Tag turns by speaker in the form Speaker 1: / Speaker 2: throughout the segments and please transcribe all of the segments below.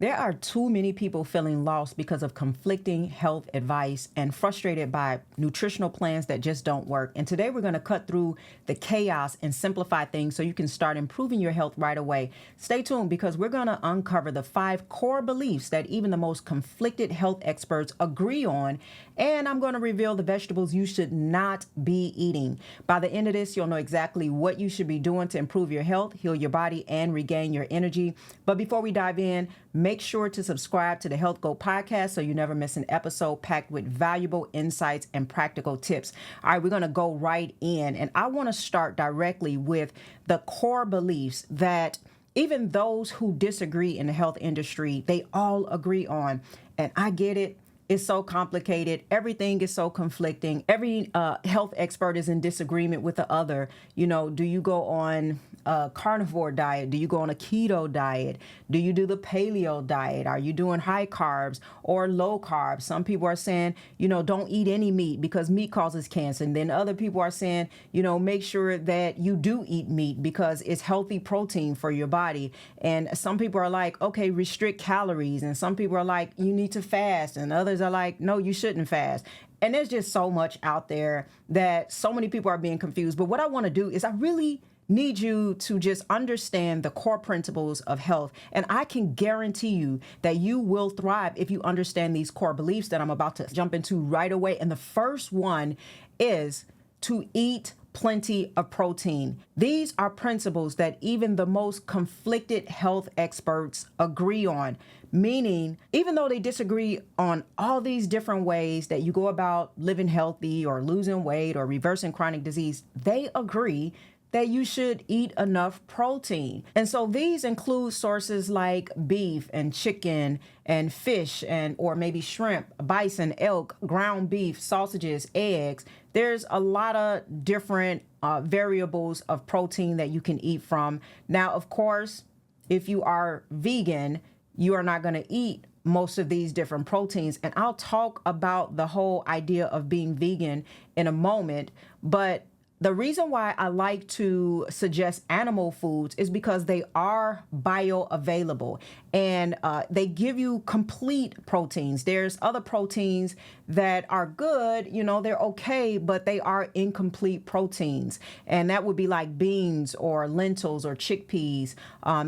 Speaker 1: There are too many people feeling lost because of conflicting health advice and frustrated by nutritional plans that just don't work. And today we're going to cut through the chaos and simplify things so you can start improving your health right away. Stay tuned because we're going to uncover the 5 core beliefs that even the most conflicted health experts agree on. And I'm going to reveal the vegetables you should not be eating. By the end of this, you'll know exactly what you should be doing to improve your health, heal your body, and regain your energy. But before we dive in, make sure to subscribe to the Healthgoat podcast so you never miss an episode packed with valuable insights and practical tips. All right, we're going to go right in. And I want to start directly with the core beliefs that even those who disagree in the health industry, they all agree on. And I get it. It's so complicated. Everything is so conflicting. Every health expert is in disagreement with the other. You know, do you go on a carnivore diet? Do you go on a keto diet? Do you do the paleo diet? Are you doing high carbs or low carbs? Some people are saying, you know, don't eat any meat because meat causes cancer. And then other people are saying, you know, make sure that you do eat meat because it's healthy protein for your body. And some people are like, okay, restrict calories. And some people are like, you need to fast. And others are like, no, you shouldn't fast. And there's just so much out there that so many people are being confused. But what I want to do is I really need you to just understand the core principles of health. And I can guarantee you that you will thrive if you understand these core beliefs that I'm about to jump into right away. And the first one is to eat plenty of protein. These are principles that even the most conflicted health experts agree on, meaning even though they disagree on all these different ways that you go about living healthy or losing weight or reversing chronic disease, they agree that you should eat enough protein. And so these include sources like beef and chicken and fish and or maybe shrimp, bison, elk, ground beef, sausages, eggs. There's a lot of different variables of protein that you can eat from. Now, of course, if you are vegan, you are not going to eat most of these different proteins. And I'll talk about the whole idea of being vegan in a moment. But the reason why I like to suggest animal foods is because they are bioavailable and they give you complete proteins. There's other proteins that are good, you know, they're okay, but they are incomplete proteins. And that would be like beans or lentils or chickpeas.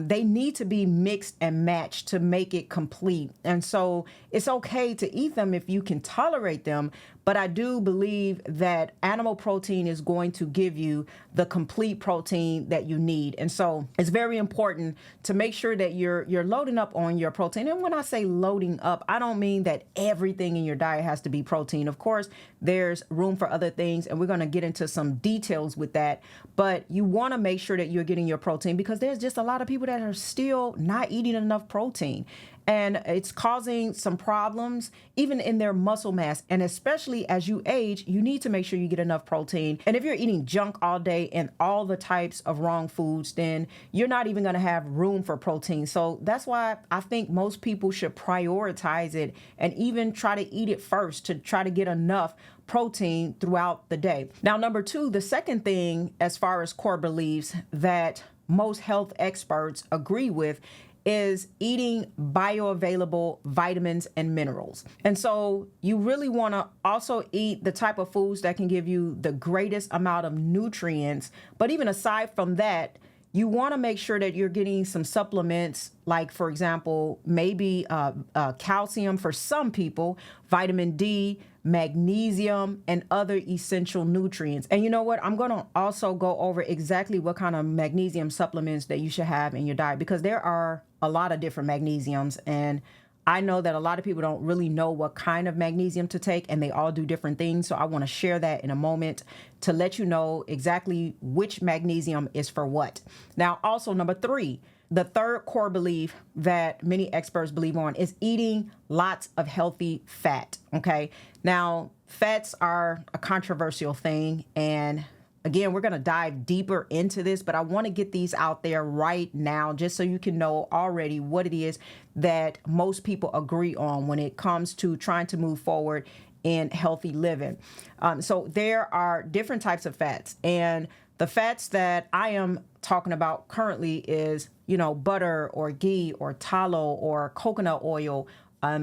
Speaker 1: They need to be mixed and matched to make it complete. And so it's okay to eat them if you can tolerate them. But I do believe that animal protein is going to give you the complete protein that you need. And so it's very important to make sure that you're loading up on your protein. And when I say loading up, I don't mean that everything in your diet has to be protein. Of course, there's room for other things, and we're going to get into some details with that. But you want to make sure that you're getting your protein because there's just a lot of people that are still not eating enough protein. And it's causing some problems even in their muscle mass. And especially as you age, you need to make sure you get enough protein. And if you're eating junk all day and all the types of wrong foods, then you're not even going to have room for protein. So that's why I think most people should prioritize it and even try to eat it first to try to get enough protein throughout the day. Now, number 2, the second thing as far as core beliefs that most health experts agree with is eating bioavailable vitamins and minerals. And so you really want to also eat the type of foods that can give you the greatest amount of nutrients. But even aside from that, you want to make sure that you're getting some supplements, like, for example, maybe calcium for some people, vitamin D, magnesium, and other essential nutrients. And you know what? I'm going to also go over exactly what kind of magnesium supplements that you should have in your diet, because there are a lot of different magnesiums. And I know that a lot of people don't really know what kind of magnesium to take, and they all do different things. So I want to share that in a moment to let you know exactly which magnesium is for what. Now, also number 3, the third core belief that many experts believe on is eating lots of healthy fat. Okay. Now, fats are a controversial thing, and again, we're going to dive deeper into this, but I want to get these out there right now just so you can know already what it is that most people agree on when it comes to trying to move forward in healthy living. So there are different types of fats, and the fats that I am talking about currently is butter or ghee or tallow or coconut oil,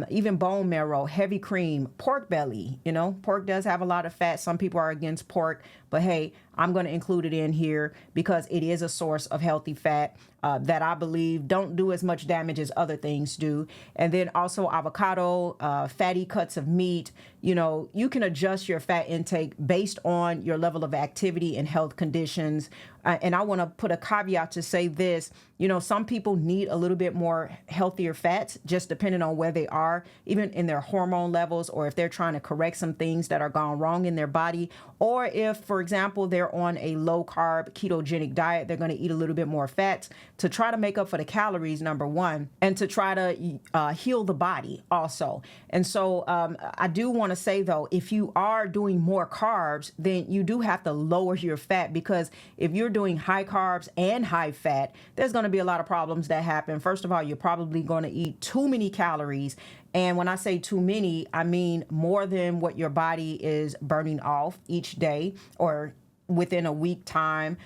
Speaker 1: even bone marrow, heavy cream, pork belly. Pork does have a lot of fat. Some people are against pork, but hey, I'm going to include it in here because it is a source of healthy fat that I believe don't do as much damage as other things do. And then also avocado, fatty cuts of meat. You can adjust your fat intake based on your level of activity and health conditions. And I want to put a caveat to say this. Some people need a little bit more healthier fats, just depending on where they are, even in their hormone levels, or if they're trying to correct some things that are gone wrong in their body, or if, for example, they're on a low carb ketogenic diet, they're going to eat a little bit more fats to try to make up for the calories, number one, and to try to heal the body also. And so I do want to say, though, if you are doing more carbs, then you do have to lower your fat, because if you're doing high carbs and high fat, there's going to be a lot of problems that happen. First of all, you're probably going to eat too many calories. And when I say too many, I mean more than what your body is burning off each day or within a week time.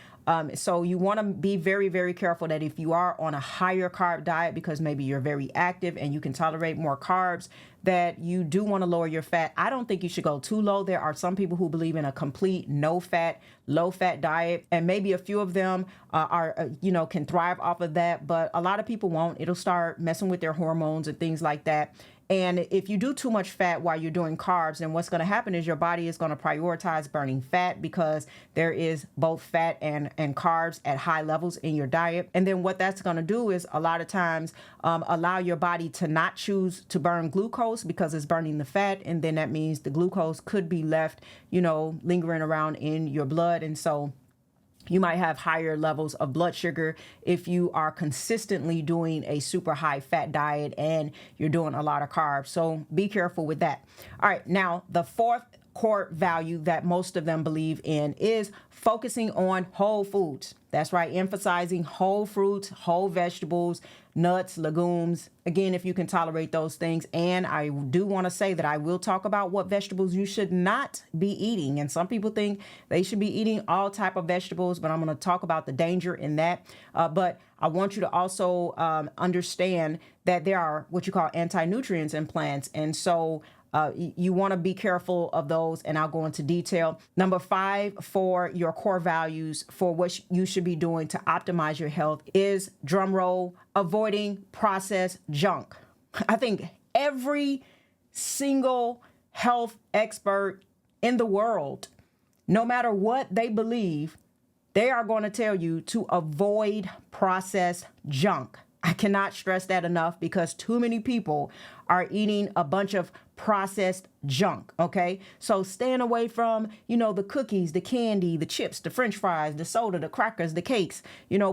Speaker 1: So you want to be very, very careful that if you are on a higher carb diet, because maybe you're very active and you can tolerate more carbs, that you do want to lower your fat. I don't think you should go too low. There are some people who believe in a complete no fat, low fat diet, and maybe a few of them can thrive off of that. But a lot of people won't. It'll start messing with their hormones and things like that. And if you do too much fat while you're doing carbs, then what's going to happen is your body is going to prioritize burning fat, because there is both fat and carbs at high levels in your diet. And then what that's going to do is a lot of times allow your body to not choose to burn glucose because it's burning the fat. And then that means the glucose could be left, lingering around in your blood. And so you might have higher levels of blood sugar if you are consistently doing a super high fat diet and you're doing a lot of carbs. So be careful with that. All right. Now, the fourth core value that most of them believe in is focusing on whole foods. That's right. Emphasizing whole fruits, whole vegetables, nuts, legumes. Again, if you can tolerate those things. And I do want to say that I will talk about what vegetables you should not be eating. And some people think they should be eating all type of vegetables, but I'm going to talk about the danger in that. But I want you to also understand that there are what you call anti-nutrients in plants. And so you want to be careful of those, and I'll go into detail. Number 5 for your core values for what you should be doing to optimize your health is, drum roll, avoiding processed junk. I think every single health expert in the world, no matter what they believe, they are going to tell you to avoid processed junk. I cannot stress that enough, because too many people are eating a bunch of processed junk. Okay. So staying away from, the cookies, the candy, the chips, the French fries, the soda, the crackers, the cakes,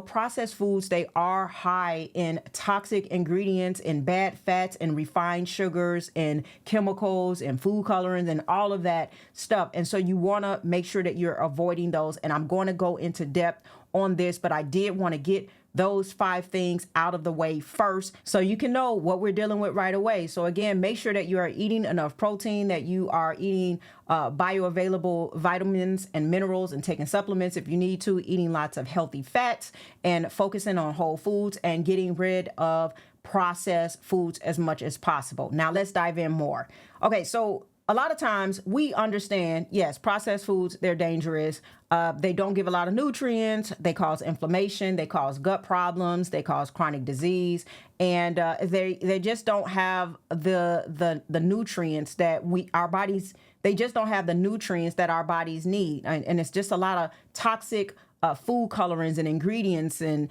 Speaker 1: processed foods. They are high in toxic ingredients, in bad fats and refined sugars and chemicals and food colorings and all of that stuff. And so you want to make sure that you're avoiding those. And I'm going to go into depth on this, but I did want to get those 5 things out of the way first, so you can know what we're dealing with right away. So again, make sure that you are eating enough protein, that you are eating bioavailable vitamins and minerals, and taking supplements if you need to, eating lots of healthy fats, and focusing on whole foods and getting rid of processed foods as much as possible. Now let's dive in more. Okay, so a lot of times we understand, yes, processed foods, they're dangerous. They don't give a lot of nutrients. They cause inflammation. They cause gut problems. They cause chronic disease. And they just don't have the nutrients that our bodies, they just don't have the nutrients that our bodies need. And it's just a lot of toxic food colorings and ingredients and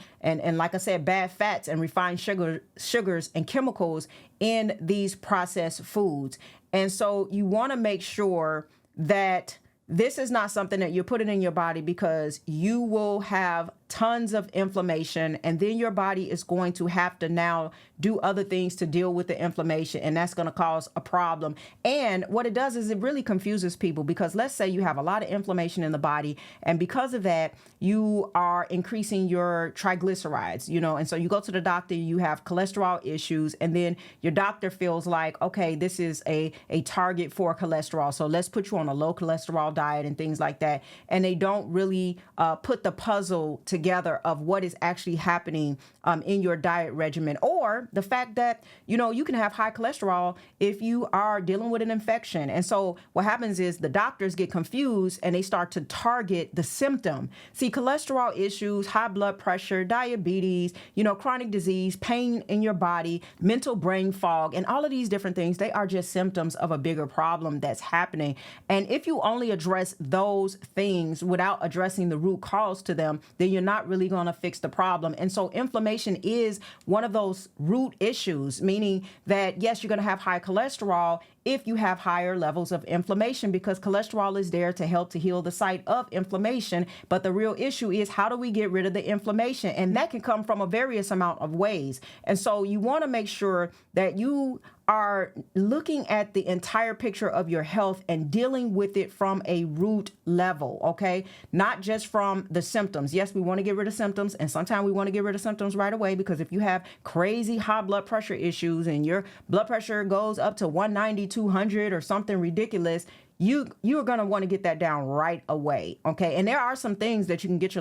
Speaker 1: like I said, bad fats and refined sugars and chemicals in these processed foods. And so you want to make sure that this is not something that you're putting in your body, because you will have tons of inflammation, and then your body is going to have to now do other things to deal with the inflammation, and that's going to cause a problem. And what it does is it really confuses people, because let's say you have a lot of inflammation in the body, and because of that, you are increasing your triglycerides, and so you go to the doctor, you have cholesterol issues, and then your doctor feels like, okay, this is a target for cholesterol, so let's put you on a low cholesterol cholesterol diet and things like that. And they don't really put the puzzle together of what is actually happening in your diet regimen, or the fact that, you can have high cholesterol if you are dealing with an infection. And so what happens is the doctors get confused and they start to target the symptom. See, cholesterol issues, high blood pressure, diabetes, chronic disease, pain in your body, mental brain fog, and all of these different things, they are just symptoms of a bigger problem that's happening. And if you only address those things without addressing the root cause to them, then you're not really going to fix the problem. And so inflammation is one of those root issues, meaning that, yes, you're going to have high cholesterol if you have higher levels of inflammation, because cholesterol is there to help to heal the site of inflammation. But the real issue is, how do we get rid of the inflammation? And that can come from a various amount of ways. And so you want to make sure that you are looking at the entire picture of your health and dealing with it from a root level, okay? Not just from the symptoms. Yes, we want to get rid of symptoms, and sometimes we want to get rid of symptoms right away, because if you have crazy high blood pressure issues and your blood pressure goes up to 190, 200 or something ridiculous, you are going to want to get that down right away, okay? And there are some things that you can get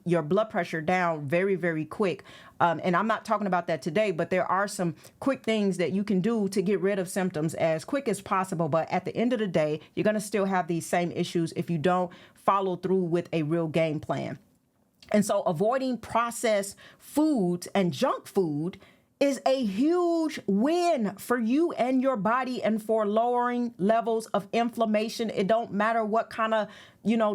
Speaker 1: your blood pressure down very, very quick. And I'm not talking about that today, but there are some quick things that you can do to get rid of symptoms as quick as possible. But at the end of the day, you're going to still have these same issues if you don't follow through with a real game plan. And so avoiding processed foods and junk food is a huge win for you and your body, and for lowering levels of inflammation. It don't matter what kind of,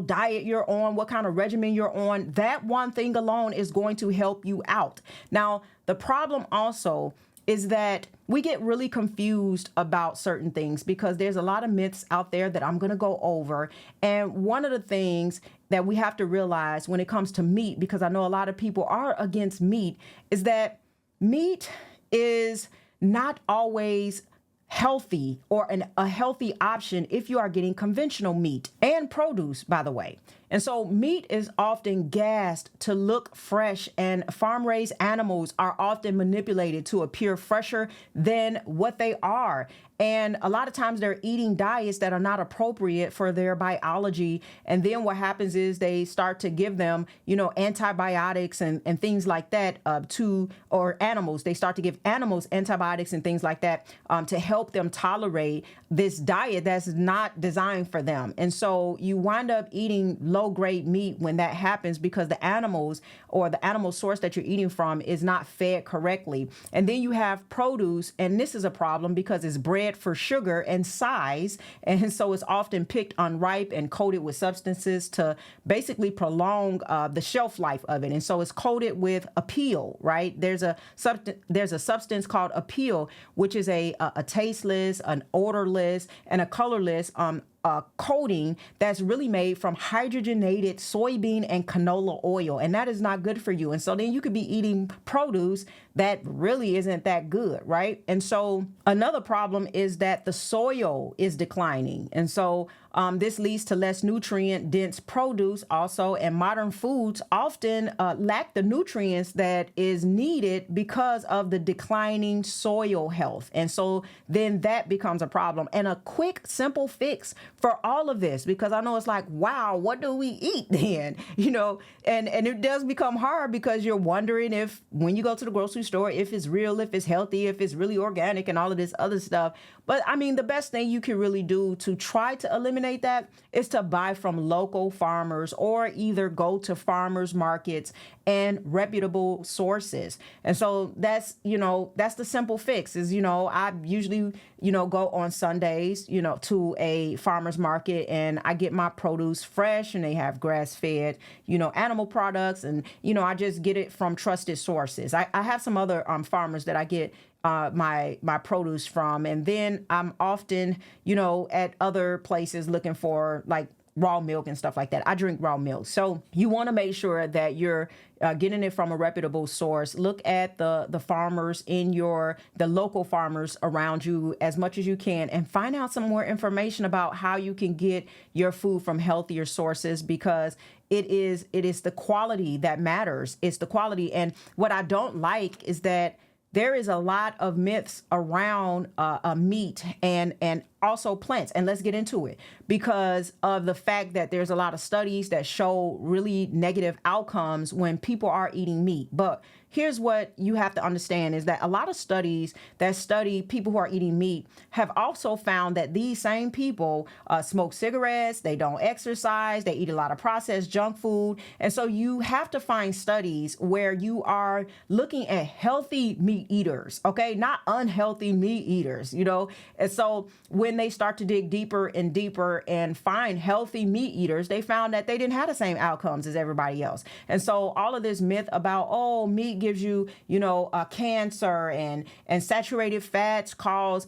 Speaker 1: diet you're on, what kind of regimen you're on. That one thing alone is going to help you out. Now, the problem also is that we get really confused about certain things, because there's a lot of myths out there that I'm going to go over. And one of the things that we have to realize when it comes to meat, because I know a lot of people are against meat, is that meat is not always healthy or a healthy option if you are getting conventional meat and produce, by the way. And so meat is often gassed to look fresh, and farm-raised animals are often manipulated to appear fresher than what they are. And a lot of times they're eating diets that are not appropriate for their biology. And then what happens is they start to give them, antibiotics and things like that or animals. They start to give animals antibiotics and things like that to help them tolerate this diet that's not designed for them. And so you wind up eating low-grade meat when that happens, because the animals or the animal source that you're eating from is not fed correctly. And then you have produce, and this is a problem because it's bred for sugar and size, and so it's often picked unripe and coated with substances to basically prolong the shelf life of it. And so it's coated with appeal, right? There's a substance called appeal, which is a tasteless, an odorless, and a colorless coating that's really made from hydrogenated soybean and canola oil, and that is not good for you. And so then you could be eating produce that really isn't that good, right? And so another problem is that the soil is declining, and so this leads to less nutrient dense produce also, and modern foods often lack the nutrients that is needed because of the declining soil health. And so then that becomes a problem. And a quick, simple fix for all of this, because I know it's like, wow, what do we eat then? And it does become hard, because you're wondering if, when you go to the grocery store, if it's real, if it's healthy, if it's really organic and all of this other stuff. But I mean, the best thing you can really do to try to eliminate that is to buy from local farmers, or either go to farmers markets and reputable sources. And so that's the simple fix is, I usually, go on Sundays, to a farmer's market, and I get my produce fresh, and they have grass-fed, animal products, and, I just get it from trusted sources. I have some other farmers that I get my produce from, and then I'm often, at other places looking for like raw milk and stuff like that. I drink raw milk. So you want to make sure that you're getting it from a reputable source. Look at the farmers the local farmers around you as much as you can, and find out some more information about how you can get your food from healthier sources, because it is the quality that matters. It's the quality. And what I don't like is that there is a lot of myths around meat and also plants. And let's get into it because of the fact that there's a lot of studies that show really negative outcomes when people are eating meat. But here's what you have to understand is that a lot of studies that study people who are eating meat have also found that these same people smoke cigarettes, they don't exercise, they eat a lot of processed junk food. And so you have to find studies where you are looking at healthy meat eaters, okay, not unhealthy meat eaters, you know. And so when they start to dig deeper and deeper and find healthy meat eaters, they found that they didn't have the same outcomes as everybody else. And so all of this myth about, oh, meat gives you, cancer and saturated fats cause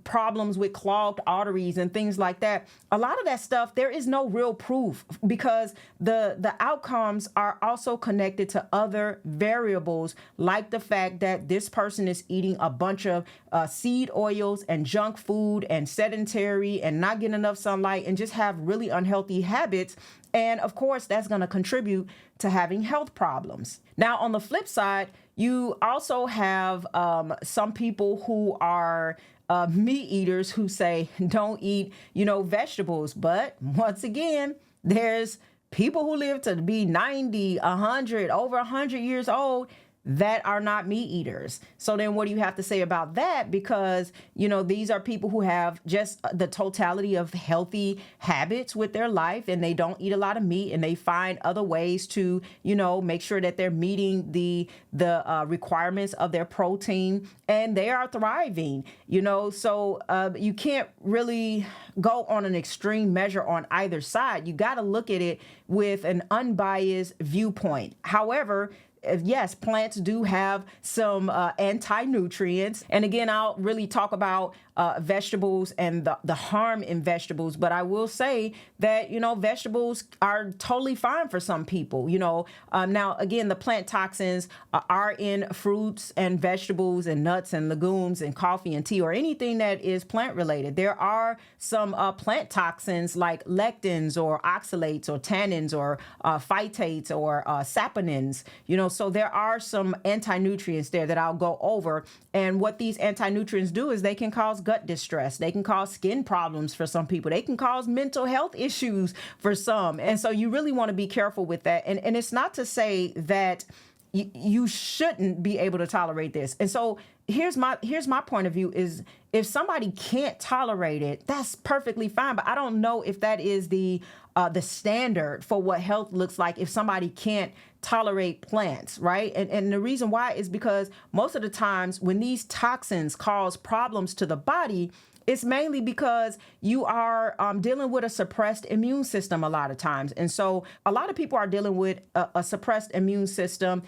Speaker 1: problems with clogged arteries and things like that. A lot of that stuff, there is no real proof because the outcomes are also connected to other variables, like the fact that this person is eating a bunch of seed oils and junk food and sedentary and not getting enough sunlight and just have really unhealthy habits. And of course, that's going to contribute to having health problems. Now, on the flip side, you also have some people who are meat eaters who say don't eat, vegetables. But once again, there's people who live to be 90, 100, over 100 years old that are not meat eaters. So then what do you have to say about that? Because, these are people who have just the totality of healthy habits with their life and they don't eat a lot of meat and they find other ways to, make sure that they're meeting the requirements of their protein and they are thriving, so you can't really go on an extreme measure on either side. You got to look at it with an unbiased viewpoint. However, yes, plants do have some anti-nutrients. And again, I'll really talk about vegetables and the harm in vegetables. But I will say that, vegetables are totally fine for some people. Now, again, the plant toxins are in fruits and vegetables and nuts and legumes and coffee and tea or anything that is plant related. There are some plant toxins like lectins or oxalates or tannins or phytates or saponins, so there are some anti-nutrients there that I'll go over. And what these anti-nutrients do is they can cause gut distress. They can cause skin problems for some people. They can cause mental health issues for some. And so you really want to be careful with that. And it's not to say that you shouldn't be able to tolerate this. And so here's my point of view is if somebody can't tolerate it, that's perfectly fine. But I don't know if that is the standard for what health looks like if somebody can't tolerate plants, right? And the reason why is because most of the times when these toxins cause problems to the body, it's mainly because you are dealing with a suppressed immune system a lot of times. And so a lot of people are dealing with a suppressed immune system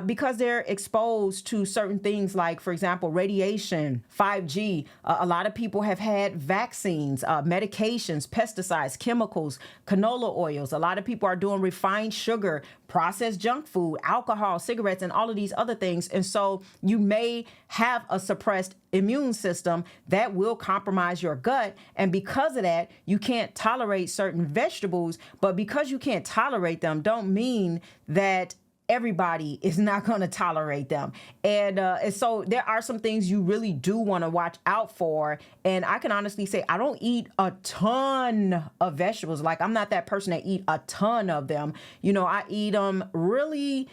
Speaker 1: because they're exposed to certain things like, for example, radiation, 5G. A lot of people have had vaccines, medications, pesticides, chemicals, canola oils. A lot of people are doing refined sugar, processed junk food, alcohol, cigarettes, and all of these other things. And so you may have a suppressed immune system that will compromise your gut. And because of that, you can't tolerate certain vegetables. But because you can't tolerate them, don't mean that everybody is not going to tolerate them. And so there are some things you really do want to watch out for. And I can honestly say I don't eat a ton of vegetables. Like I'm not that person that eat a ton of them. I eat them really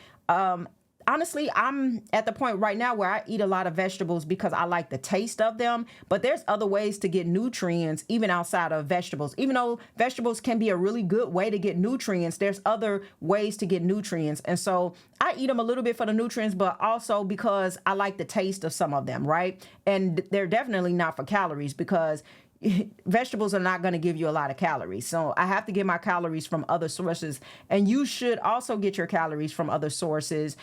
Speaker 1: honestly, I'm at the point right now where I eat a lot of vegetables because I like the taste of them, but there's other ways to get nutrients even outside of vegetables. Even though vegetables can be a really good way to get nutrients, there's other ways to get nutrients. And so I eat them a little bit for the nutrients, but also because I like the taste of some of them, right? And they're definitely not for calories because vegetables are not going to give you a lot of calories. So I have to get my calories from other sources. And you should also get your calories from other sources.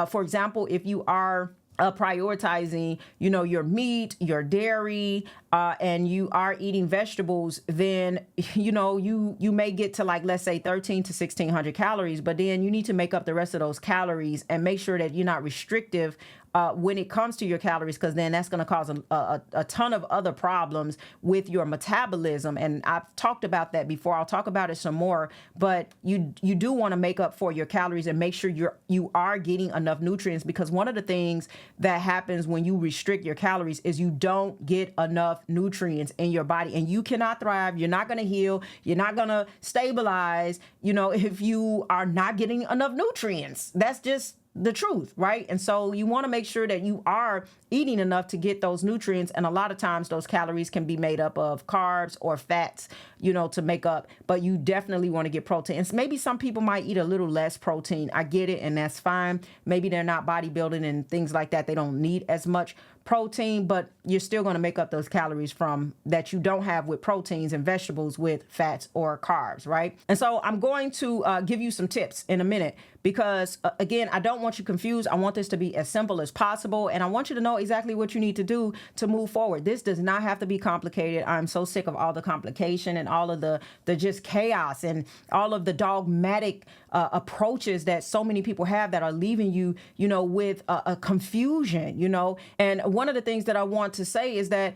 Speaker 1: For example, if you are prioritizing, your meat, your dairy, and you are eating vegetables, then, you may get to like, let's say 13 to 1600 calories, but then you need to make up the rest of those calories and make sure that you're not restrictive when it comes to your calories, because then that's going to cause a ton of other problems with your metabolism. And I've talked about that before. I'll talk about it some more, but you do want to make up for your calories and make sure you are getting enough nutrients, because one of the things that happens when you restrict your calories is you don't get enough nutrients in your body, and you cannot thrive. You're not going to heal. You're not going to stabilize, if you are not getting enough nutrients. That's just the truth, right? And so you want to make sure that you are eating enough to get those nutrients. And a lot of times those calories can be made up of carbs or fats, to make up, but you definitely want to get protein. And maybe some people might eat a little less protein. I get it. And that's fine. Maybe they're not bodybuilding and things like that. They don't need as much protein, but you're still going to make up those calories from that you don't have with proteins and vegetables with fats or carbs, right? And so I'm going to give you some tips in a minute, because again, I don't want you confused. I want this to be as simple as possible. And I want you to know exactly what you need to do to move forward. This does not have to be complicated. I'm so sick of all the complication and all of the just chaos and all of the dogmatic approaches that so many people have that are leaving you, with a confusion, And one of the things that I want to say is that,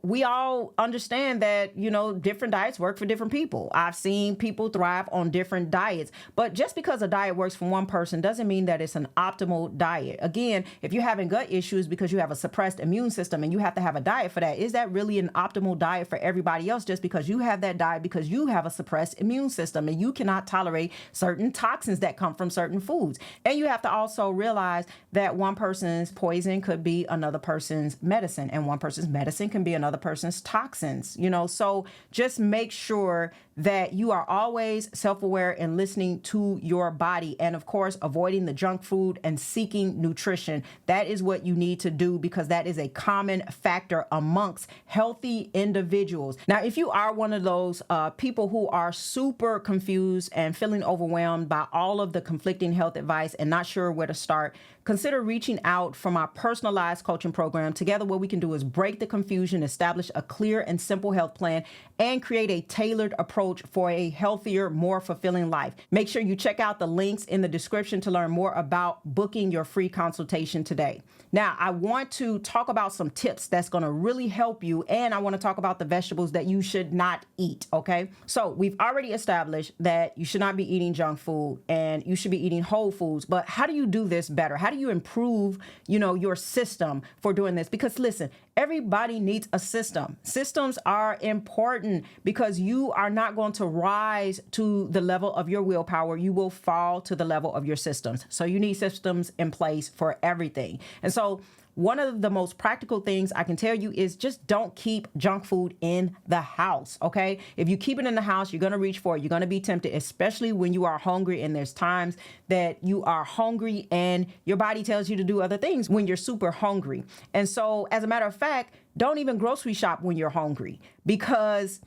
Speaker 1: we all understand that, different diets work for different people. I've seen people thrive on different diets, but just because a diet works for one person doesn't mean that it's an optimal diet. Again, if you're having gut issues because you have a suppressed immune system and you have to have a diet for that, is that really an optimal diet for everybody else just because you have that diet because you have a suppressed immune system and you cannot tolerate certain toxins that come from certain foods? And you have to also realize that one person's poison could be another person's medicine, and one person's medicine can be another person's toxins, so just make sure that you are always self-aware and listening to your body, and of course avoiding the junk food and seeking nutrition. That is what you need to do, because that is a common factor amongst healthy individuals. Now, if you are one of those people who are super confused and feeling overwhelmed by all of the conflicting health advice and not sure where to start, consider reaching out for my personalized coaching program. Together, what we can do is break the confusion, establish a clear and simple health plan, and create a tailored approach for a healthier, more fulfilling life. Make sure you check out the links in the description to learn more about booking your free consultation today. Now, I want to talk about some tips that's going to really help you, and I want to talk about the vegetables that you should not eat, okay? So we've already established that you should not be eating junk food and you should be eating whole foods, but how do you do this better? How do you improve, your system for doing this? Because listen, everybody needs a system. Systems are important because you are not going to rise to the level of your willpower. You will fall to the level of your systems. So you need systems in place for everything. And so one of the most practical things I can tell you is just don't keep junk food in the house, okay? If you keep it in the house, you're going to reach for it. You're going to be tempted, especially when you are hungry, and there's times that you are hungry and your body tells you to do other things when you're super hungry. And so, as a matter of fact, don't even grocery shop when you're hungry, because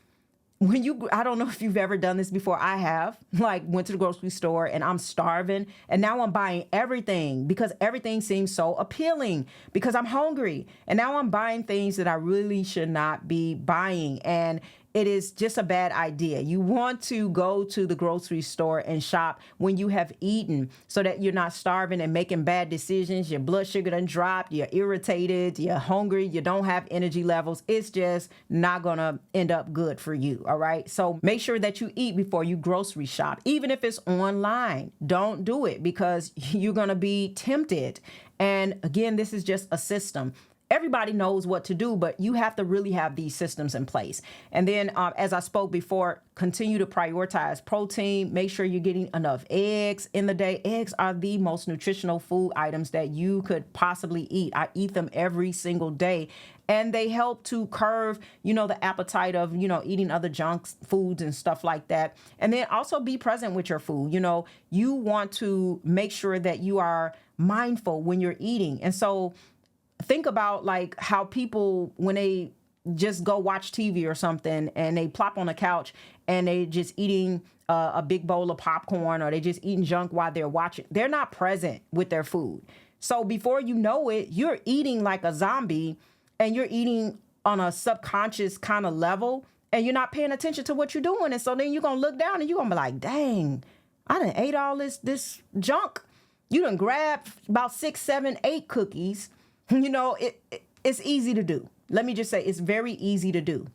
Speaker 1: I don't know if you've ever done this before. I have, went to the grocery store and I'm starving, and now I'm buying everything because everything seems so appealing because I'm hungry. And now I'm buying things that I really should not be buying. And it is just a bad idea. You want to go to the grocery store and shop when you have eaten so that you're not starving and making bad decisions. Your blood sugar done dropped, you're irritated, you're hungry, you don't have energy levels. It's just not gonna end up good for you, all right? So make sure that you eat before you grocery shop. Even if it's online, don't do it because you're gonna be tempted. And again, this is just a system. Everybody knows what to do, but you have to really have these systems in place. And then, as I spoke before, continue to prioritize protein. Make sure you're getting enough eggs in the day. Eggs are the most nutritional food items that you could possibly eat. I eat them every single day, and they help to curb, the appetite of, eating other junk foods and stuff like that. And then also be present with your food. You want to make sure that you are mindful when you're eating. And so think about how people, when they just go watch TV or something and they plop on the couch and they just eating a big bowl of popcorn, or they just eating junk while they're watching, they're not present with their food. So before you know it, you're eating like a zombie, and you're eating on a subconscious kind of level, and you're not paying attention to what you're doing. And so then you're going to look down and you're going to be like, dang, I done ate all this junk. You done grab about 6, 7, 8 cookies. You know, it's easy to do. Let me just say it's very easy to do.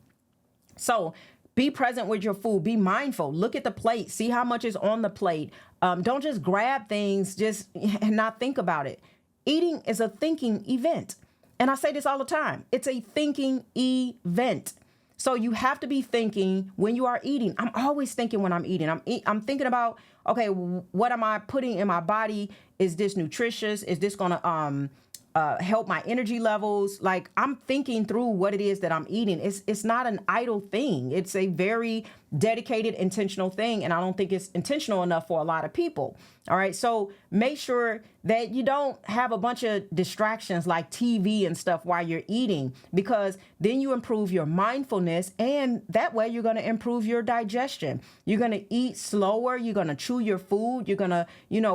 Speaker 1: So be present with your food. Be mindful. Look at the plate. See how much is on the plate. Don't just grab things just and not think about it. Eating is a thinking event. And I say this all the time. It's a thinking event. So you have to be thinking when you are eating. I'm always thinking when I'm eating. I'm thinking about, okay, what am I putting in my body? Is this nutritious? Is this going to help my energy levels? Like, I'm thinking through what it is that I'm eating. It's not an idle thing. It's a very dedicated, intentional thing. And I don't think it's intentional enough for a lot of people. All right. So make sure that you don't have a bunch of distractions like TV and stuff while you're eating, because then you improve your mindfulness, and that way you're going to improve your digestion. You're going to eat slower. You're going to chew your food. You're going to,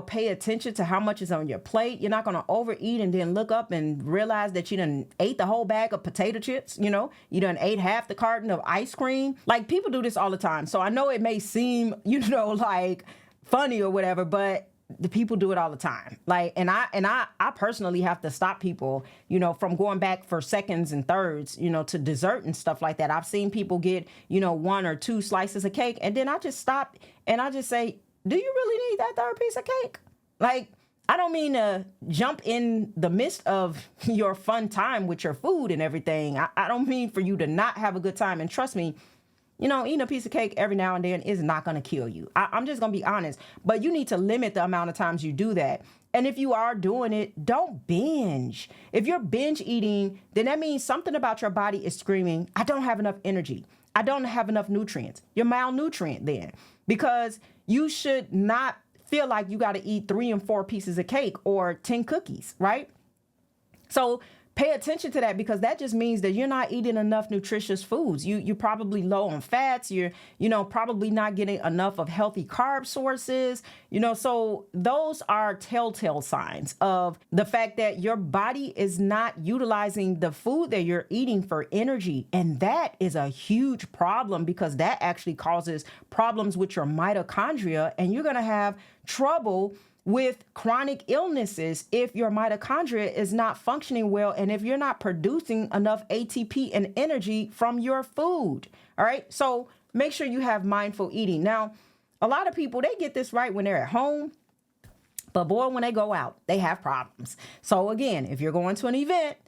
Speaker 1: pay attention to how much is on your plate. You're not going to overeat and then look up and realize that you done ate the whole bag of potato chips. You done ate half the carton of ice cream. Like, people do this all the time. So I know it may seem, like funny or whatever, but the people do it all the time. Like, and I personally have to stop people, from going back for seconds and thirds, to dessert and stuff like that. I've seen people get, 1 or 2 slices of cake, and then I just stop and I just say, do you really need that third piece of cake? Like, I don't mean to jump in the midst of your fun time with your food and everything. I don't mean for you to not have a good time. And trust me, eating a piece of cake every now and then is not going to kill you. I'm just going to be honest. But you need to limit the amount of times you do that. And if you are doing it, don't binge. If you're binge eating, then that means something about your body is screaming, I don't have enough energy. I don't have enough nutrients. You're malnutrient then, because you should not feel like you got to eat 3 and 4 pieces of cake or 10 cookies, right? So pay attention to that, because that just means that you're not eating enough nutritious foods. You're probably low on fats. You're, probably not getting enough of healthy carb sources. So those are telltale signs of the fact that your body is not utilizing the food that you're eating for energy. And that is a huge problem, because that actually causes problems with your mitochondria, and you're going to have trouble with chronic illnesses if your mitochondria is not functioning well, and if you're not producing enough ATP and energy from your food. All right. So make sure you have mindful eating. Now, a lot of people, they get this right when they're at home, but boy, when they go out, they have problems. So again, if you're going to an event,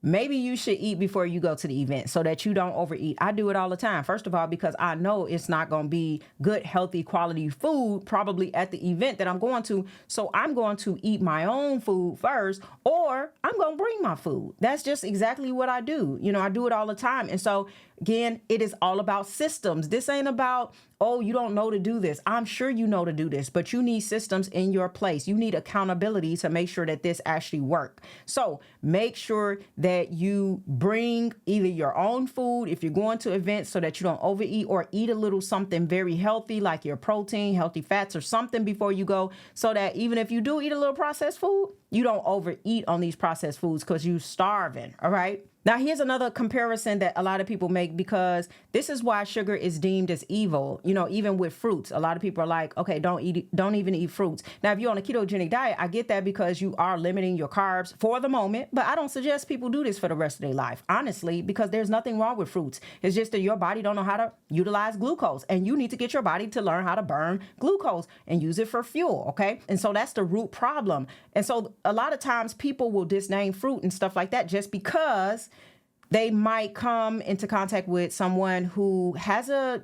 Speaker 1: maybe you should eat before you go to the event so that you don't overeat. I do it all the time. First of all, because I know it's not going to be good, healthy, quality food probably at the event that I'm going to. So I'm going to eat my own food first, or I'm going to bring my food. That's just exactly what I do. I do it all the time. And so again, it is all about systems. This ain't about, oh, you don't know to do this. I'm sure you know to do this, but you need systems in your place. You need accountability to make sure that this actually works. So make sure that you bring either your own food if you're going to events, so that you don't overeat, or eat a little something very healthy like your protein, healthy fats, or something before you go, so that even if you do eat a little processed food, you don't overeat on these processed foods because you're starving. All right. Now, here's another comparison that a lot of people make, because this is why sugar is deemed as evil. Even with fruits, a lot of people are like, okay, don't even eat fruits. Now, if you're on a ketogenic diet, I get that, because you are limiting your carbs for the moment, but I don't suggest people do this for the rest of their life, honestly, because there's nothing wrong with fruits. It's just that your body don't know how to utilize glucose, and you need to get your body to learn how to burn glucose and use it for fuel. Okay. And so that's the root problem. And so a lot of times people will disdain fruit and stuff like that just because they might come into contact with someone who has a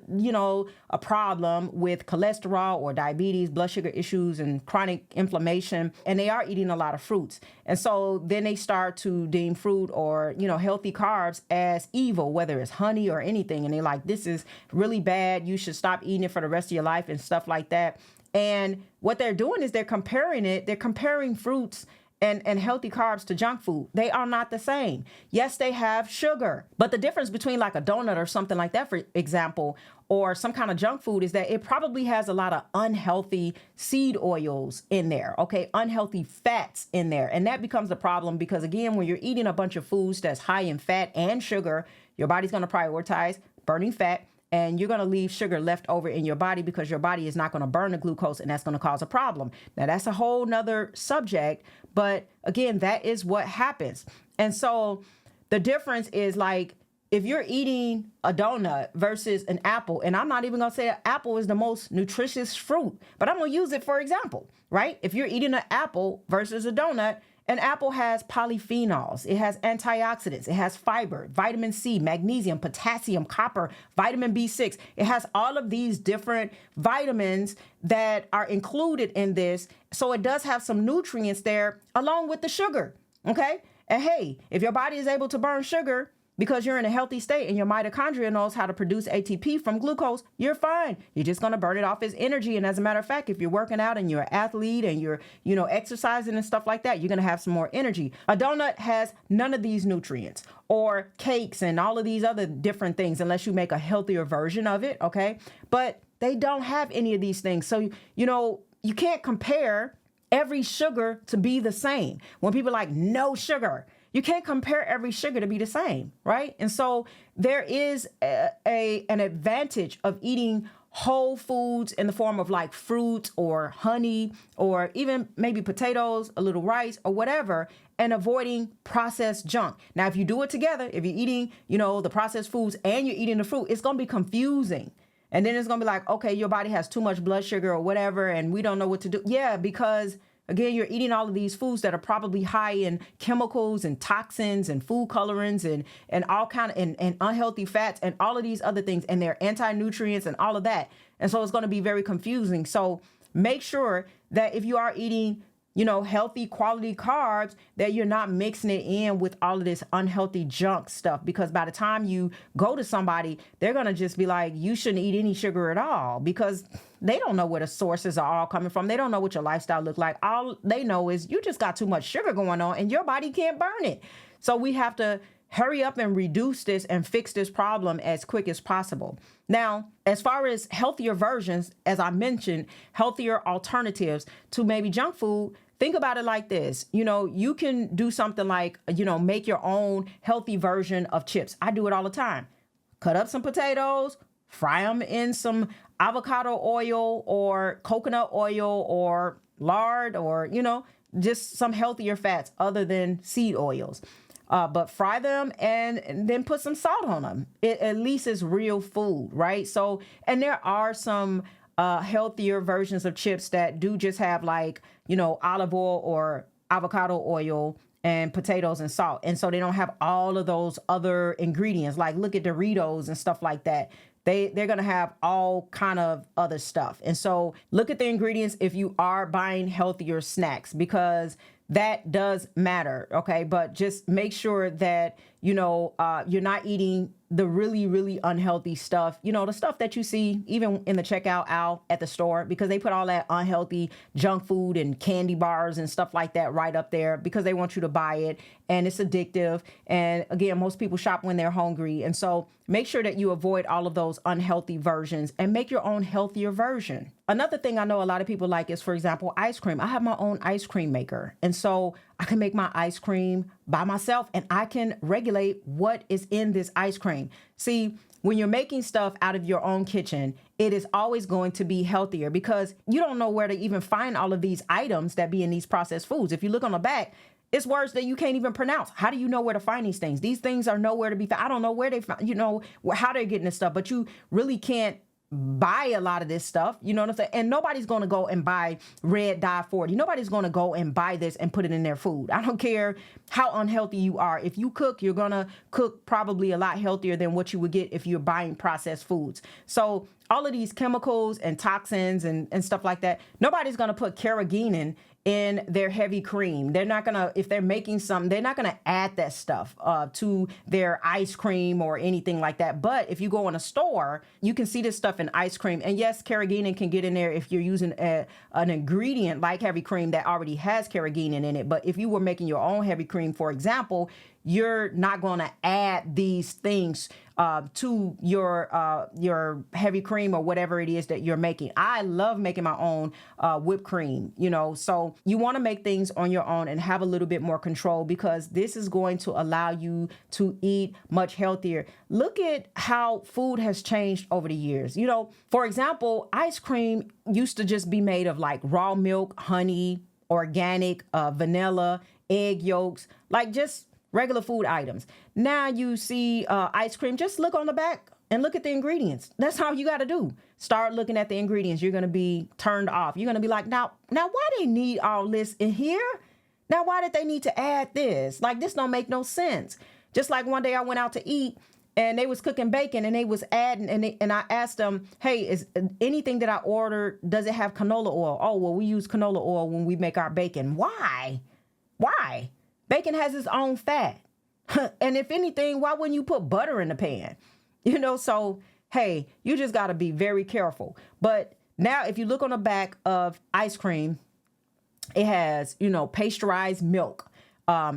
Speaker 1: problem with cholesterol or diabetes, blood sugar issues, and chronic inflammation, and they are eating a lot of fruits. And so then they start to deem fruit or, healthy carbs as evil, whether it's honey or anything. And they're like, this is really bad. You should stop eating it for the rest of your life and stuff like that. And what they're doing is they're comparing fruits and healthy carbs to junk food. They are not the same. Yes, they have sugar, but the difference between like a donut or something like that, for example, or some kind of junk food, is that it probably has a lot of unhealthy seed oils in there, okay? Unhealthy fats in there. And that becomes a problem, because again, when you're eating a bunch of foods that's high in fat and sugar, your body's going to prioritize burning fat and you're going to leave sugar left over in your body because your body is not going to burn the glucose, and that's going to cause a problem. Now, that's a whole nother subject, but again, that is what happens. And so the difference is, like, if you're eating a donut versus an apple, and I'm not even going to say an apple is the most nutritious fruit, but I'm going to use it for example, right? If you're eating an apple versus a donut, an apple has polyphenols, it has antioxidants, it has fiber, vitamin C, magnesium, potassium, copper, vitamin B6. It has all of these different vitamins that are included in this. So it does have some nutrients there along with the sugar, okay? And hey, if your body is able to burn sugar because you're in a healthy state and your mitochondria knows how to produce ATP from glucose, you're fine. You're just going to burn it off as energy. And as a matter of fact, if you're working out and you're an athlete and you're, exercising and stuff like that, you're going to have some more energy. A donut has none of these nutrients, or cakes and all of these other different things, unless you make a healthier version of it. Okay. But they don't have any of these things. So, you can't compare every sugar to be the same. When people are like, no sugar, you can't compare every sugar to be the same, right? And so there is an advantage of eating whole foods in the form of like fruits or honey, or even maybe potatoes, a little rice or whatever, and avoiding processed junk. Now, if you do it together, if you're eating, the processed foods and you're eating the fruit, it's going to be confusing. And then it's going to be like, okay, your body has too much blood sugar or whatever, and we don't know what to do. Yeah, because again, you're eating all of these foods that are probably high in chemicals and toxins and food colorants and all kind of and unhealthy fats and all of these other things, and they're anti-nutrients and all of that. And so it's going to be very confusing. So make sure that if you are eating, healthy quality carbs, that you're not mixing it in with all of this unhealthy junk stuff, because by the time you go to somebody, they're going to just be like, you shouldn't eat any sugar at all, because they don't know where the sources are all coming from. They don't know what your lifestyle look like. All they know is you just got too much sugar going on and your body can't burn it. So we have to hurry up and reduce this and fix this problem as quick as possible. Now, as far as healthier versions, as I mentioned, healthier alternatives to maybe junk food, think about it like this. You can do something like, make your own healthy version of chips. I do it all the time. Cut up some potatoes, fry them in some avocado oil or coconut oil or lard, or, just some healthier fats other than seed oils. But fry them and then put some salt on them. It at least is real food, right? So, and there are some healthier versions of chips that do just have like, olive oil or avocado oil and potatoes and salt. And so they don't have all of those other ingredients. Like look at Doritos and stuff like that. They're going to have all kind of other stuff. And so look at the ingredients if you are buying healthier snacks, because that does matter. Okay. But just make sure that, you're not eating the really, really unhealthy stuff, the stuff that you see even in the checkout aisle at the store, because they put all that unhealthy junk food and candy bars and stuff like that right up there because they want you to buy it, and it's addictive. And again, most people shop when they're hungry. And so make sure that you avoid all of those unhealthy versions and make your own healthier version. Another thing I know a lot of people like is, for example, ice cream. I have my own ice cream maker. And so I can make my ice cream by myself, and I can regulate what is in this ice cream. See, when you're making stuff out of your own kitchen, it is always going to be healthier because you don't know where to even find all of these items that be in these processed foods. If you look on the back, it's words that you can't even pronounce. How do you know where to find these things? These things are nowhere to be found. I don't know where they find, how they're getting this stuff, but you really can't buy a lot of this stuff, you know what I'm saying? And nobody's going to go and buy red dye 40. Nobody's going to go and buy this and put it in their food. I don't care how unhealthy you are. If you cook, you're going to cook probably a lot healthier than what you would get if you're buying processed foods. So all of these chemicals and toxins and stuff like that, nobody's going to put carrageenan in their heavy cream. They're not going to, if they're making something, they're not going to add that stuff to their ice cream or anything like that. But if you go in a store, you can see this stuff in ice cream. And yes, carrageenan can get in there if you're using an ingredient like heavy cream that already has carrageenan in it. But if you were making your own heavy cream, for example, you're not going to add these things to your heavy cream or whatever it is that you're making. I love making my own whipped cream, you know, so you want to make things on your own and have a little bit more control, because this is going to allow you to eat much healthier. Look at how food has changed over the years. You know, for example, ice cream used to just be made of like raw milk, honey, organic, vanilla, egg yolks, like just regular food items. Now you see ice cream, just look on the back and look at the ingredients. That's all you got to do. Start looking at the ingredients. You're going to be turned off. You're going to be like, now why they need all this in here? Now, why did they need to add this? Like, this don't make no sense. Just like one day I went out to eat and they was cooking bacon and they was adding, and I asked them, hey, is anything that I ordered, does it have canola oil? Oh, well, we use canola oil when we make our bacon. Why? Why? Bacon has its own fat. And if anything, why wouldn't you put butter in the pan? You know, so, hey, you just got to be very careful. But now if you look on the back of ice cream, it has, you know, pasteurized milk,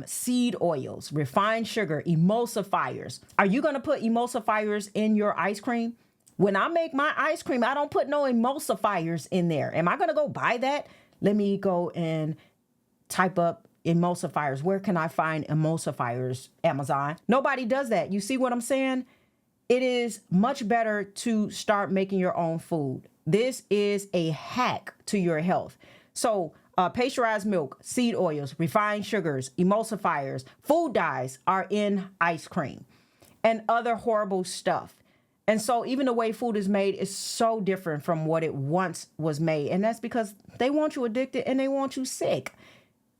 Speaker 1: seed oils, refined sugar, emulsifiers. Are you going to put emulsifiers in your ice cream? When I make my ice cream, I don't put no emulsifiers in there. Am I going to go buy that? Let me go and type up emulsifiers. Where can I find emulsifiers? Amazon. Nobody does that. You see what I'm saying? It is much better to start making your own food. This is a hack to your health. So pasteurized milk, seed oils, refined sugars, emulsifiers, food dyes are in ice cream and other horrible stuff. And so even the way food is made is so different from what it once was made. And that's because they want you addicted and they want you sick.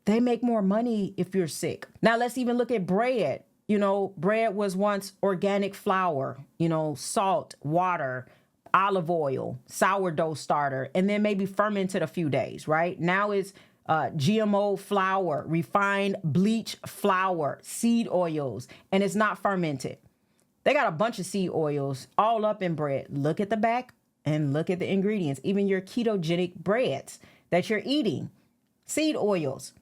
Speaker 1: They make more money if you're sick. Now let's even look at bread. You know, bread was once organic flour, you know, salt, water, olive oil, sourdough starter, and then maybe fermented a few days, right? Now it's GMO flour, refined bleach flour, seed oils, and it's not fermented. They got a bunch of seed oils all up in bread. Look at the back and look at the ingredients. Even your ketogenic breads that you're eating, seed oils.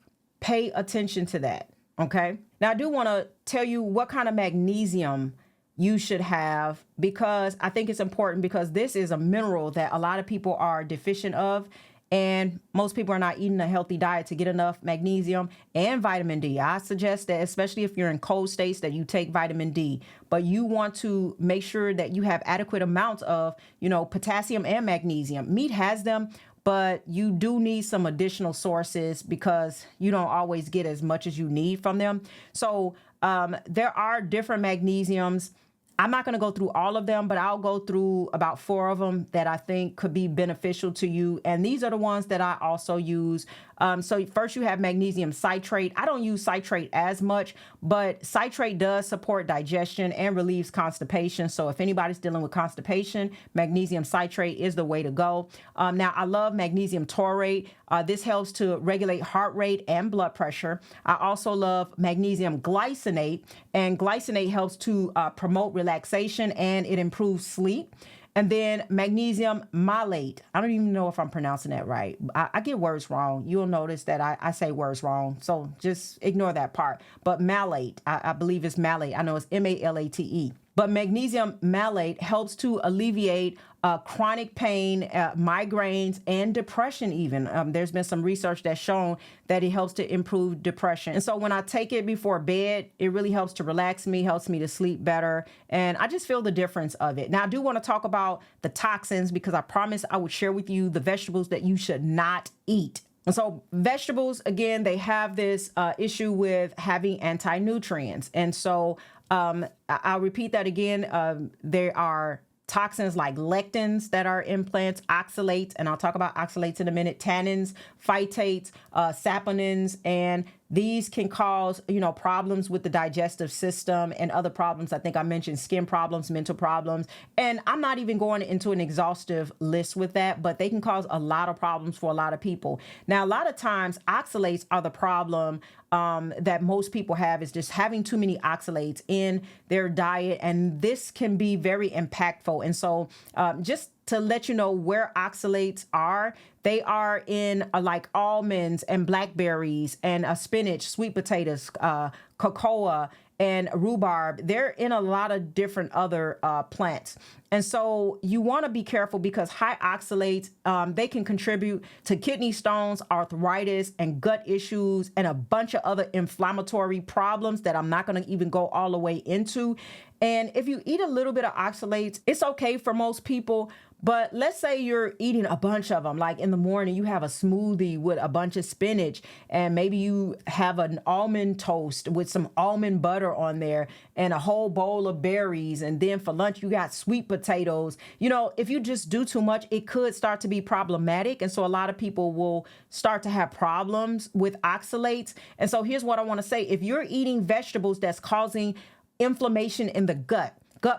Speaker 1: Pay attention to that, okay? Now, I do want to tell you what kind of magnesium you should have, because I think it's important, because this is a mineral that a lot of people are deficient of, and most people are not eating a healthy diet to get enough magnesium and vitamin D. I suggest that, especially if you're in cold states, that you take vitamin D, but you want to make sure that you have adequate amounts of, you know, potassium and magnesium. Meat has them, but you do need some additional sources because you don't always get as much as you need from them. So there are different magnesiums. I'm not going to go through all of them, but I'll go through about 4 of them that I think could be beneficial to you. And these are the ones that I also use. So first you have magnesium citrate. I don't use citrate as much, but citrate does support digestion and relieves constipation. So if anybody's dealing with constipation, magnesium citrate is the way to go. Now I love magnesium taurate. This helps to regulate heart rate and blood pressure. I also love magnesium glycinate, and glycinate helps to promote relaxation and it improves sleep. And then magnesium malate. I don't even know if I'm pronouncing that right. I get words wrong. You'll notice that I say words wrong. So just ignore that part. But malate, I believe it's malate. I know it's M-A-L-A-T-E. But magnesium malate helps to alleviate chronic pain, migraines, and depression even. There's been some research that's shown that it helps to improve depression. And so when I take it before bed, it really helps to relax me, helps me to sleep better. And I just feel the difference of it. Now, I do want to talk about the toxins, because I promised I would share with you the vegetables that you should not eat. And so vegetables, again, they have this issue with having anti-nutrients. And so I'll repeat that again. There are toxins like lectins that are in plants, oxalates, and I'll talk about oxalates in a minute, tannins, phytates, saponins, and these can cause, problems with the digestive system and other problems. I think I mentioned skin problems, mental problems, and I'm not even going into an exhaustive list with that, but they can cause a lot of problems for a lot of people. Now, a lot of times oxalates are the problem that most people have, is just having too many oxalates in their diet. And this can be very impactful. And so just to let you know where oxalates are, they are in like almonds and blackberries and spinach, sweet potatoes, cocoa, and rhubarb. They're in a lot of different other plants. And so you want to be careful because high oxalates, they can contribute to kidney stones, arthritis, and gut issues, and a bunch of other inflammatory problems that I'm not going to even go all the way into. And if you eat a little bit of oxalates, it's okay for most people. But let's say you're eating a bunch of them, like in the morning, you have a smoothie with a bunch of spinach, and maybe you have an almond toast with some almond butter on there and a whole bowl of berries. And then for lunch, you got sweet potatoes. You know, if you just do too much, it could start to be problematic. And so a lot of people will start to have problems with oxalates. And so here's what I want to say. If you're eating vegetables that's causing inflammation in the gut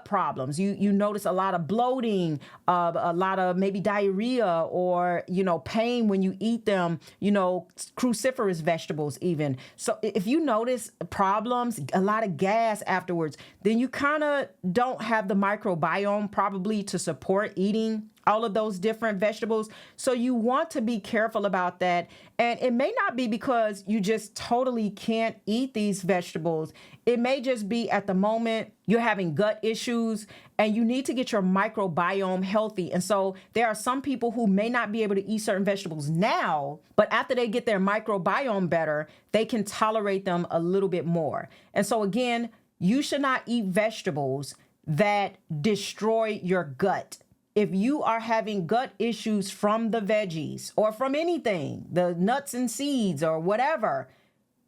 Speaker 1: problems, you notice a lot of bloating, a lot of maybe diarrhea, or, pain when you eat them, cruciferous vegetables even. So if you notice problems, a lot of gas afterwards, then you kind of don't have the microbiome probably to support eating all of those different vegetables. So you want to be careful about that. And it may not be because you just totally can't eat these vegetables. It may just be at the moment you're having gut issues and you need to get your microbiome healthy. And so there are some people who may not be able to eat certain vegetables now, but after they get their microbiome better, they can tolerate them a little bit more. And so again, you should not eat vegetables that destroy your gut. If you are having gut issues from the veggies or from anything, the nuts and seeds or whatever,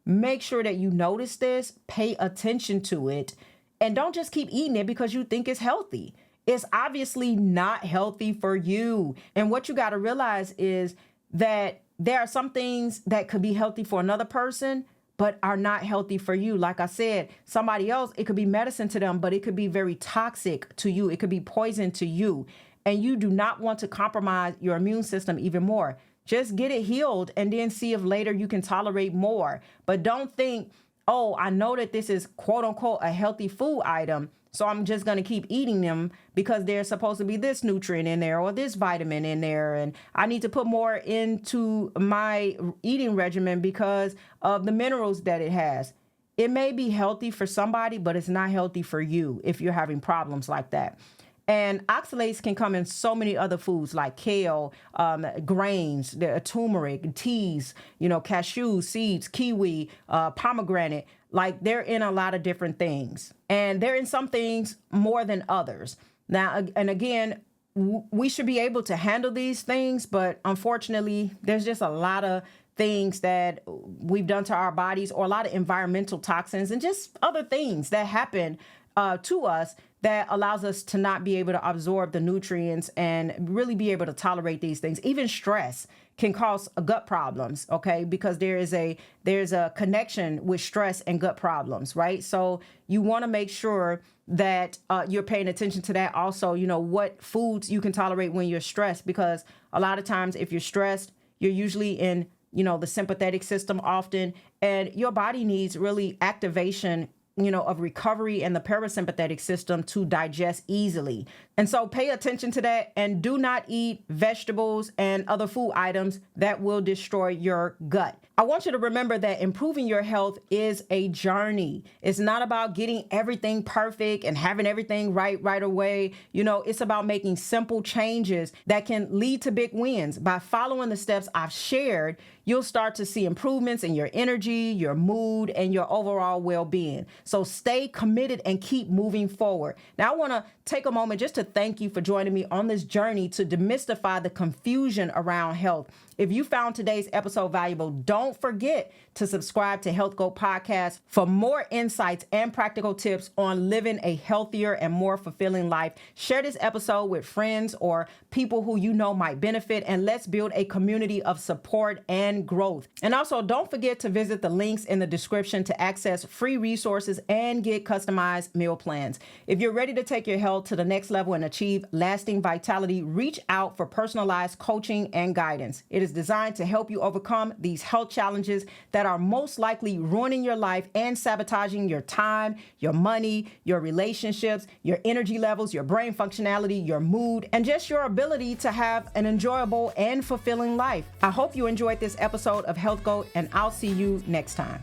Speaker 1: make sure that you notice this, pay attention to it, and don't just keep eating it because you think it's healthy. It's obviously not healthy for you. And what you got to realize is that there are some things that could be healthy for another person, but are not healthy for you. Like I said, somebody else, it could be medicine to them, but it could be very toxic to you. It could be poison to you. And you do not want to compromise your immune system even more. Just get it healed and then see if later you can tolerate more. But don't think, oh, I know that this is quote unquote a healthy food item, so I'm just going to keep eating them because there's supposed to be this nutrient in there or this vitamin in there. And I need to put more into my eating regimen because of the minerals that it has. It may be healthy for somebody, but it's not healthy for you if you're having problems like that. And oxalates can come in so many other foods like kale, grains, turmeric, teas, cashews, seeds, kiwi, pomegranate. Like they're in a lot of different things. And they're in some things more than others. Now, and again, we should be able to handle these things, but unfortunately, there's just a lot of things that we've done to our bodies, or a lot of environmental toxins and just other things that happen to us that allows us to not be able to absorb the nutrients and really be able to tolerate these things. Even stress can cause gut problems, okay? Because there's a connection with stress and gut problems, right? So you want to make sure that you're paying attention to that. Also, what foods you can tolerate when you're stressed, because a lot of times if you're stressed, you're usually in, the sympathetic system often, and your body needs really activation of recovery and the parasympathetic system to digest easily. And so pay attention to that, and do not eat vegetables and other food items that will destroy your gut. I want you to remember that improving your health is a journey. It's not about getting everything perfect and having everything right away. It's about making simple changes that can lead to big wins. By following the steps I've shared, you'll start to see improvements in your energy, your mood, and your overall well-being. So stay committed and keep moving forward. Now, I want to take a moment just to thank you for joining me on this journey to demystify the confusion around health. If you found today's episode valuable, don't forget to subscribe to Healthgoat Podcast for more insights and practical tips on living a healthier and more fulfilling life. Share this episode with friends or people who you know might benefit, and let's build a community of support and growth. And also, don't forget to visit the links in the description to access free resources and get customized meal plans. If you're ready to take your health to the next level and achieve lasting vitality, reach out for personalized coaching and guidance. It is designed to help you overcome these health challenges that are most likely ruining your life and sabotaging your time, your money, your relationships, your energy levels, your brain functionality, your mood, and just your ability to have an enjoyable and fulfilling life. I hope you enjoyed this episode of Healthgoat, and I'll see you next time.